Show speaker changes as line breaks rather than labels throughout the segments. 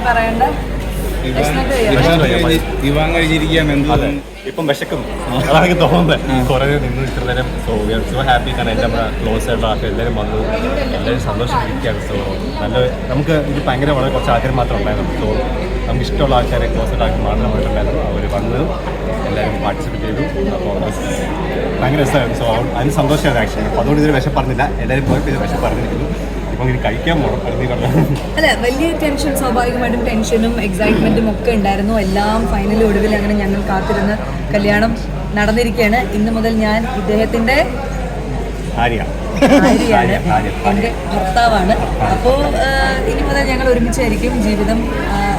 പറയണ്ട.
ദിവാൻ കഴിഞ്ഞിരിക്കുകയാണ് എന്ത്
ഇപ്പം വിശക്കുന്നു അതാണ് തോന്നുന്നത്. കുറേ നിന്ന് ഇത്ര നേരം. So we are so happy. കാരണം എൻ്റെ നമ്മുടെ ക്ലോസ് ആയിട്ടുള്ള ആൾക്കാർ എല്ലാവരും വന്നു, എല്ലാവരും സന്തോഷിച്ചിരിക്കുകയാണ്. സോ നല്ല നമുക്ക് ഇത് ഭയങ്കര വളരെ കുറച്ച് ആൾക്കാർ മാത്രം ഉണ്ടായിരുന്നു. സോ നമുക്ക് ഇഷ്ടമുള്ള ആൾക്കാരെ ക്ലോസ് ആയിട്ട് ആൾക്കാർ മാത്രമായിട്ടുണ്ടായിരുന്നു. അവർ വന്നു, എല്ലാവരും പാർട്ടിസിപ്പേറ്റ് ചെയ്തു. അപ്പോൾ ഭയങ്കര രസമായിരുന്നു. സോ അതിന് സന്തോഷമാണ് ആക്ച്വലി. അപ്പോൾ അതുകൊണ്ട് ഇതിന് വിശപ്പറഞ്ഞില്ല, എല്ലാവരും പോയപ്പോൾ ഇത് വിശപ്പറഞ്ഞിരിക്കുന്നു. ഇപ്പം ഇനി കഴിക്കാൻ പോകണം.
അല്ല, വലിയ ടെൻഷൻ, സ്വാഭാവികമായിട്ടും ടെൻഷനും എക്സൈറ്റ്മെൻറ്റും ഒക്കെ ഉണ്ടായിരുന്നു. എല്ലാം ഫൈനൽ ഒടുവിൽ അങ്ങനെ ഞങ്ങൾ കാത്തിരുന്ന് കല്യാണം നടന്നിരിക്കുകയാണ്. ഇന്ന് മുതൽ ഞാൻ ഇദ്ദേഹത്തിൻ്റെ ഭാര്യയാണ്, എൻ്റെ ഭർത്താവാണ്. അപ്പോൾ ഇനി മുതൽ ഞങ്ങൾ ഒരുമിച്ചായിരിക്കും ജീവിതം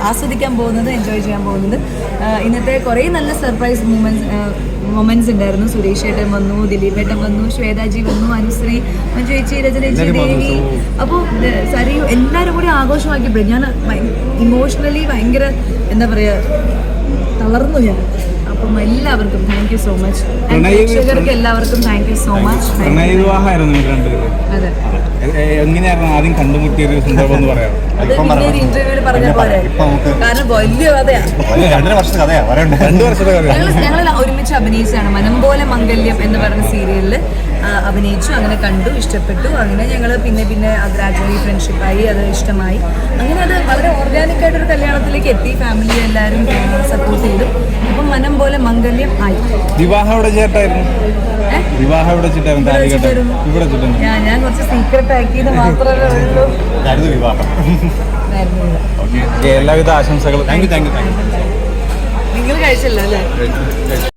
ആസ്വദിക്കാൻ പോകുന്നത്, എൻജോയ് ചെയ്യാൻ പോകുന്നത്. ഇന്നത്തെ കുറേ നല്ല സർപ്രൈസ് മൊമെന്റ്സ് ഉണ്ടായിരുന്നു. സുരേഷ് ഏട്ടൻ വന്നു, ദിലീപ് ഏട്ടൻ വന്നു, ശ്വേതാജി വന്നു, അനുശ്രീ, മഞ്ജു ചേച്ചി, രജനേച്ചി, ദേവി. അപ്പോൾ സരിയു എല്ലാവരും കൂടി ആഘോഷമാക്കിയപ്പോഴും ഞാൻ ഇമോഷണലി ഭയങ്കര എന്താ പറയുക തളർന്നു ഞാൻ. അപ്പം എല്ലാവർക്കും താങ്ക് യു സോ മച്ച്. പ്രേക്ഷകർക്ക് എല്ലാവർക്കും താങ്ക് യു സോ മച്ച്.
അതെ, എങ്ങനെയായിരുന്നു ആദ്യം കണ്ടുമുട്ടിയൊരു സന്ദർഭം എന്ന് പറയാം?
അത് പിന്നെ ഒരു ഇന്റർവ്യൂവിൽ പറഞ്ഞ പോലെ, കാരണം വലിയ കഥയാണ്.
2 വർഷത്തെ കഥയാണ്.
ഞങ്ങൾ ഒരുമിച്ച് അഭിനയിച്ചാണ്. മനം പോലെ മംഗല്യം എന്ന് പറഞ്ഞ സീരിയലിൽ അഭിനയിച്ചു. അങ്ങനെ കണ്ടു, ഇഷ്ടപ്പെട്ടു. അങ്ങനെ ഞങ്ങൾ പിന്നെ ഗ്രാജുവലി ഫ്രണ്ട്ഷിപ്പായി, അത് ഇഷ്ടമായി. അങ്ങനെ അത് വളരെ ഓർഗാനിക് ആയിട്ടൊരു കല്യാണത്തിലേക്ക് എത്തി. ഫാമിലി എല്ലാവരും സപ്പോർട്ട് ചെയ്തു. അപ്പം മനം പോലെ മംഗല്യം ആയി.
വിവാഹം എവിടെ ചേട്ടായിരുന്നു? വിവാഹം എവിടെ വെച്ചിട്ടായിരുന്നു?
ഞാൻ കുറച്ച് സീക്രട്ട് ആക്കിയത് മാത്രമേ ഉള്ളൂ.
എല്ലാവിധ ആശംസകളും.
നിങ്ങൾ കഴിച്ചല്ലോ അല്ലേ?